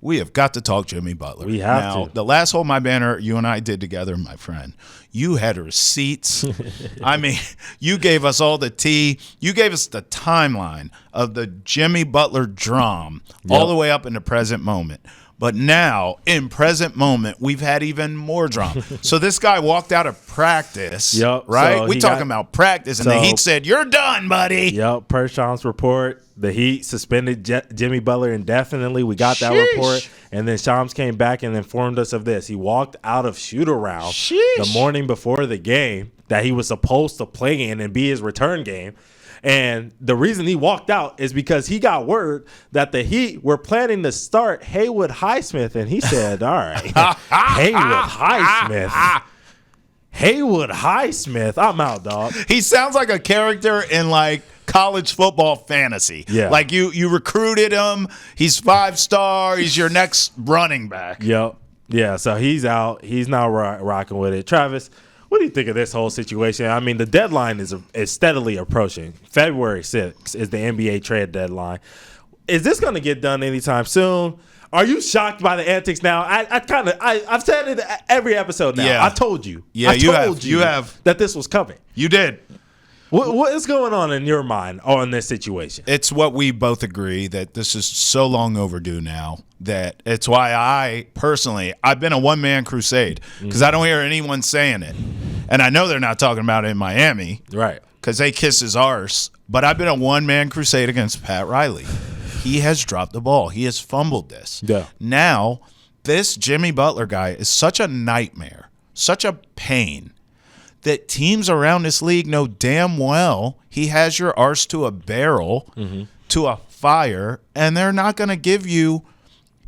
we have got to talk Jimmy Butler. We have now, to. The last Hold My Banner you and I did together, my friend, you had receipts. I mean, you gave us all the tea. You gave us the timeline of the Jimmy Butler drum all the way up in the present moment. But now, in present moment, we've had even more drama. So this guy walked out of practice, right? So we talking about practice, and the Heat said, "You're done, buddy." Yep, per Shams report, the Heat suspended Jimmy Butler indefinitely. We got that report, and then Shams came back and informed us of this. He walked out of shoot-around the morning before the game that he was supposed to play in and be his return game. And the reason he walked out is because he got word that the Heat were planning to start Haywood Highsmith. And he said, all right, Haywood Highsmith, I'm out, dog. He sounds like a character in like college football fantasy. Yeah. Like you recruited him. He's 5-star. He's your next running back. Yep. Yeah, so he's out. He's not rocking with it. Travis, what do you think of this whole situation? I mean, the deadline is steadily approaching. February 6th is the NBA trade deadline. Is this going to get done anytime soon? Are you shocked by the antics now? I've said it every episode now. Yeah. I told you. Yeah, I told you have that this was coming. You did. What is going on in your mind on this situation? It's what we both agree that this is so long overdue now that it's why I've been a one-man crusade because I don't hear anyone saying it. And I know they're not talking about it in Miami. Right. Because they kiss his arse. But I've been a one-man crusade against Pat Riley. He has dropped the ball. He has fumbled this. Yeah. Now, this Jimmy Butler guy is such a nightmare, such a pain, that teams around this league know damn well he has your arse to a barrel, to a fire, and they're not going to give you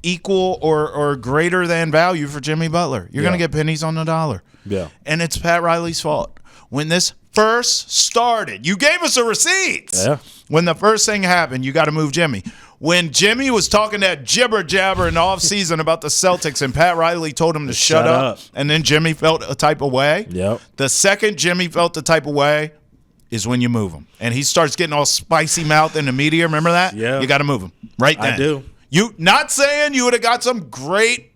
equal or greater than value for Jimmy Butler. You're going to get pennies on the dollar. Yeah. And it's Pat Riley's fault. When this first started, you gave us the receipts. Yeah. When the first thing happened, you got to move Jimmy. When Jimmy was talking that jibber jabber in the offseason about the Celtics and Pat Riley told him to shut up, and then Jimmy felt a type of way, the second Jimmy felt the type of way is when you move him. And he starts getting all spicy mouth in the media. Remember that? Yeah. You got to move him right then. I do. You not saying you would have got some great,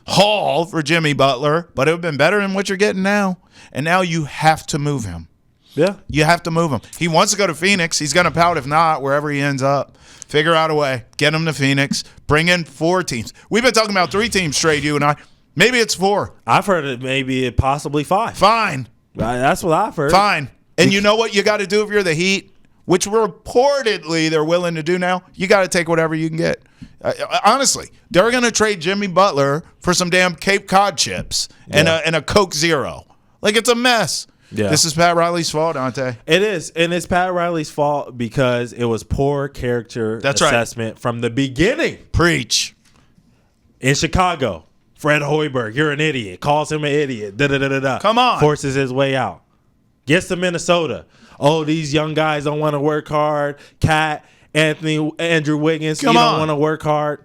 haul for Jimmy Butler, but it would have been better than what you're getting now. And now you have to move him. Yeah. You have to move him. He wants to go to Phoenix. He's going to pout if not, wherever he ends up. Figure out a way. Get him to Phoenix. Bring in 4 teams. We've been talking about 3 teams trade, you and I. Maybe it's 4. I've heard it maybe possibly 5. Fine. That's what I've heard. Fine. And you know what you got to do if you're the Heat, which reportedly they're willing to do now? You got to take whatever you can get. Honestly, they're going to trade Jimmy Butler for some damn Cape Cod chips and a Coke Zero. Like, it's a mess. Yeah. This is Pat Riley's fault, Ountae. It is, and it's Pat Riley's fault because it was poor character assessment from the beginning. Preach. In Chicago, Fred Hoiberg, you're an idiot. Calls him an idiot. Da-da-da-da-da. Come on. Forces his way out. Gets to Minnesota. Oh, these young guys don't want to work hard. Cat, Andrew Wiggins, you don't want to work hard.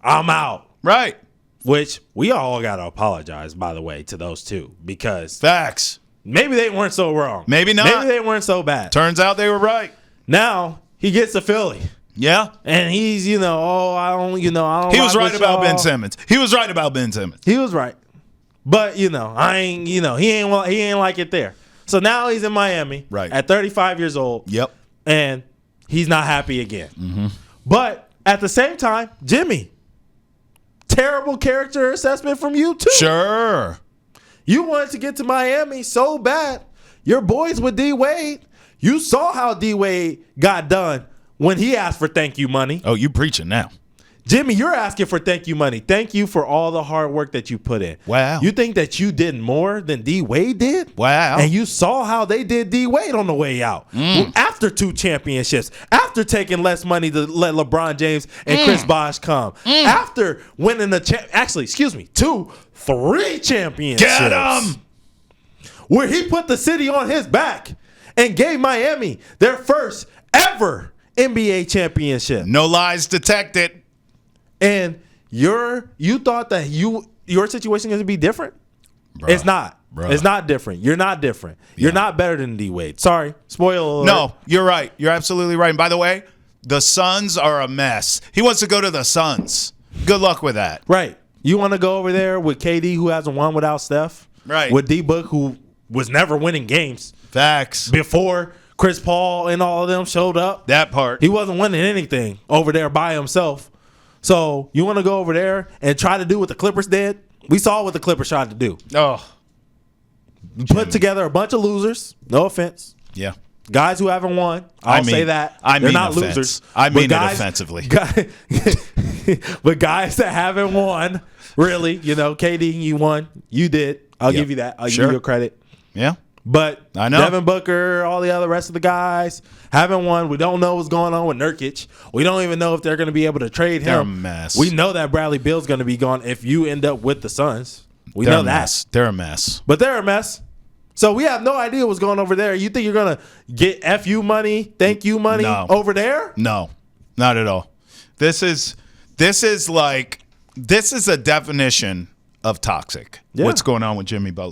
I'm out. Right. Which we all got to apologize, by the way, to those two because facts. Maybe they weren't so wrong. Maybe not. Maybe they weren't so bad. Turns out they were right. Now he gets to Philly. Yeah. And he's, I don't. He was right about Ben Simmons. He was right about Ben Simmons. He was right. But, I ain't, he ain't like it there. So now he's in Miami. Right. At 35 years old. Yep. And he's not happy again. Mm-hmm. But at the same time, Jimmy, terrible character assessment from you too. Sure. You wanted to get to Miami so bad. Your boys with D Wade. You saw how D Wade got done when he asked for thank you money. Oh, you preaching now. Jimmy, you're asking for thank you money. Thank you for all the hard work that you put in. Wow. You think that you did more than D Wade did? Wow. And you saw how they did D Wade on the way out. After 2 championships. After taking less money to let LeBron James and Chris Bosh come. After winning 3 championships. Get him! Where he put the city on his back and gave Miami their first ever NBA championship. No lies detected. And you thought that your situation is going to be different? Bruh, it's not. Bruh. It's not different. You're not different. Yeah. You're not better than D Wade. Sorry. Spoiler alert. No, you're right. You're absolutely right. And by the way, the Suns are a mess. He wants to go to the Suns. Good luck with that. Right. You want to go over there with KD, who hasn't won without Steph. Right. With D-Book, who was never winning games. Facts. Before Chris Paul and all of them showed up. That part. He wasn't winning anything over there by himself. So you want to go over there and try to do what the Clippers did? We saw what the Clippers tried to do. Oh. Put together a bunch of losers. No offense. Yeah. Guys who haven't won. I'll say that. They're not losers. I mean it offensively. But guys that haven't won, really, KD, you won. You did. I'll give you that. I'll give you credit. Yeah. But I know. Devin Booker, all the other rest of the guys haven't won. We don't know what's going on with Nurkic. We don't even know if they're going to be able to trade him. They're a mess. We know that Bradley Beal's going to be gone if you end up with the Suns. We know that. They're a mess. But they're a mess. So we have no idea what's going on over there. You think you're going to get FU money, thank you money over there? No, not at all. This is a definition of toxic. Yeah. What's going on with Jimmy Butler?